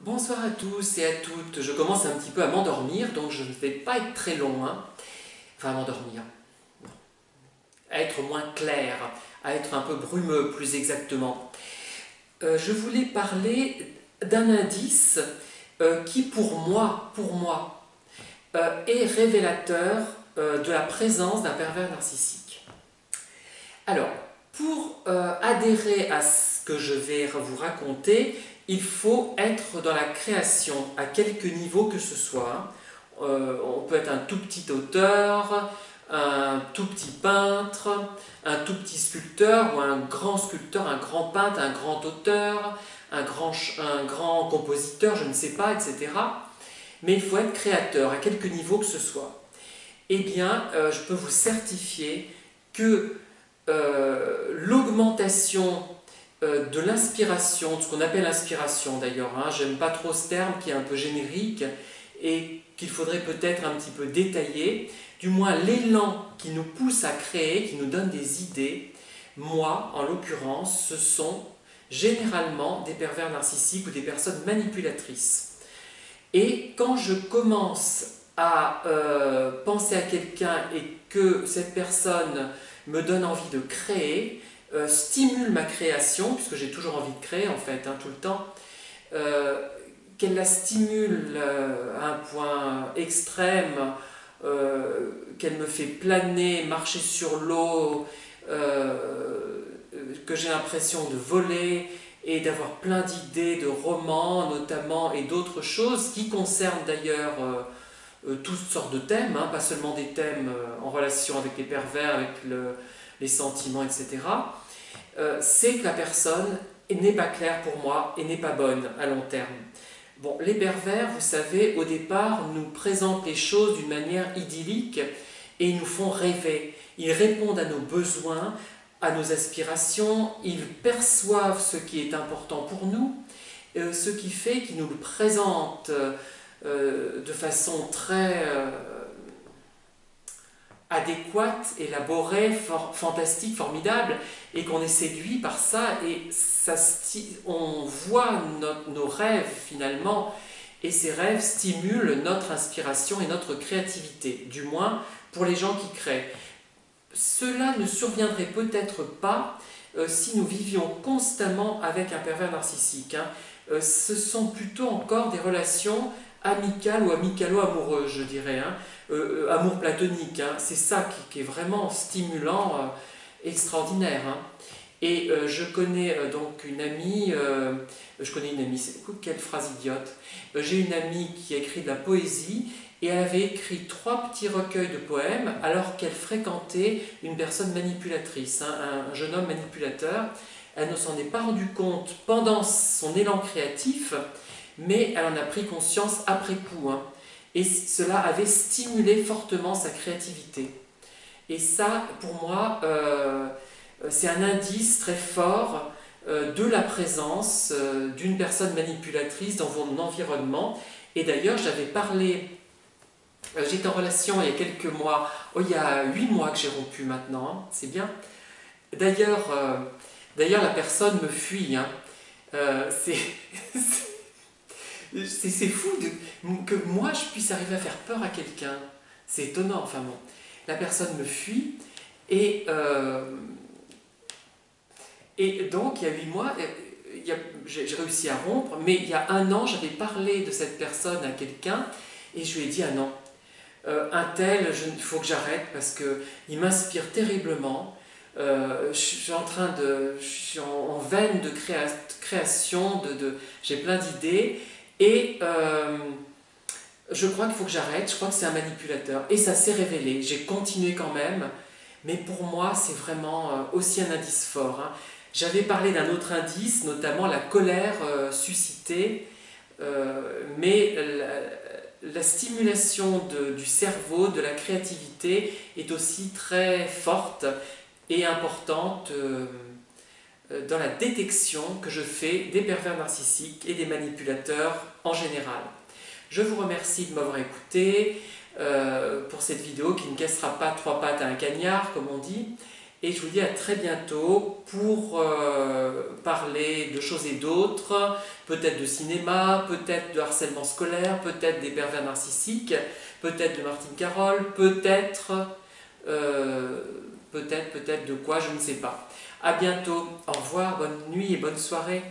Bonsoir à tous et à toutes. Je commence un petit peu à m'endormir, donc je ne vais pas être très long. Enfin, à m'endormir. Non. À être moins clair, à être un peu brumeux, plus exactement. Je voulais parler d'un indice qui, pour moi, est révélateur de la présence d'un pervers narcissique. Alors, pour adhérer à ce que je vais vous raconter, il faut être dans la création, à quelque niveau que ce soit. On peut être un tout petit auteur, un tout petit peintre, un tout petit sculpteur ou un grand peintre, un grand auteur, un grand compositeur, je ne sais pas, etc. Mais il faut être créateur, à quelque niveau que ce soit. Eh bien, je peux vous certifier que l'augmentation de l'inspiration, de ce qu'on appelle l'inspiration d'ailleurs, j'aime pas trop ce terme qui est un peu générique et qu'il faudrait peut-être un petit peu détailler, du moins l'élan qui nous pousse à créer, qui nous donne des idées, moi en l'occurrence, ce sont généralement des pervers narcissiques ou des personnes manipulatrices. Et quand je commence à penser à quelqu'un et que cette personne me donne envie de créer, stimule ma création, puisque j'ai toujours envie de créer en fait, tout le temps, qu'elle la stimule à un point extrême, qu'elle me fait planer, marcher sur l'eau, que j'ai l'impression de voler et d'avoir plein d'idées, de romans notamment, et d'autres choses qui concernent d'ailleurs toutes sortes de thèmes, pas seulement des thèmes en relation avec les pervers, avec les sentiments, etc. C'est que la personne n'est pas claire pour moi et n'est pas bonne à long terme. Bon, les pervers, vous savez, au départ, nous présentent les choses d'une manière idyllique et ils nous font rêver. Ils répondent à nos besoins, à nos aspirations, ils perçoivent ce qui est important pour nous, ce qui fait qu'ils nous le présentent de façon très adéquate, élaborée, fantastique, formidable, et qu'on est séduit par ça, et on voit nos rêves finalement, et ces rêves stimulent notre inspiration et notre créativité, du moins pour les gens qui créent. Cela ne surviendrait peut-être pas si nous vivions constamment avec un pervers narcissique. Ce sont plutôt encore des relations amicales ou amicalo-amoureuses, je dirais, amour platonique. C'est ça qui est vraiment stimulant, extraordinaire. Et je connais donc une amie, quelle phrase idiote. J'ai une amie qui a écrit de la poésie et elle avait écrit 3 petits recueils de poèmes alors qu'elle fréquentait une personne manipulatrice, un jeune homme manipulateur. Elle ne s'en est pas rendue compte pendant son élan créatif, mais elle en a pris conscience après coup. Et cela avait stimulé fortement sa créativité. Et ça, pour moi, c'est un indice très fort de la présence d'une personne manipulatrice dans mon environnement. Et d'ailleurs, j'avais parlé, j'étais en relation il y a quelques mois, il y a 8 mois que j'ai rompu maintenant, c'est bien. D'ailleurs, la personne me fuit. C'est fou que moi je puisse arriver à faire peur à quelqu'un. C'est étonnant, enfin bon. La personne me fuit et donc il y a 8 mois, j'ai réussi à rompre, mais il y a 1 an, j'avais parlé de cette personne à quelqu'un et je lui ai dit ah non, un tel, il faut que j'arrête parce qu'il m'inspire terriblement. Je suis en veine de création, j'ai plein d'idées. Et je crois qu'il faut que j'arrête, je crois que c'est un manipulateur. Et ça s'est révélé, j'ai continué quand même, mais pour moi c'est vraiment aussi un indice fort. J'avais parlé d'un autre indice, notamment la colère suscitée, mais la stimulation du cerveau, de la créativité est aussi très forte et importante dans la détection que je fais des pervers narcissiques et des manipulateurs en général. Je vous remercie de m'avoir écouté pour cette vidéo qui ne cassera pas 3 pattes à un cagnard, comme on dit. Et je vous dis à très bientôt pour parler de choses et d'autres, peut-être de cinéma, peut-être de harcèlement scolaire, peut-être des pervers narcissiques, peut-être de Martine Carole, peut-être de quoi, je ne sais pas. À bientôt, au revoir, bonne nuit et bonne soirée.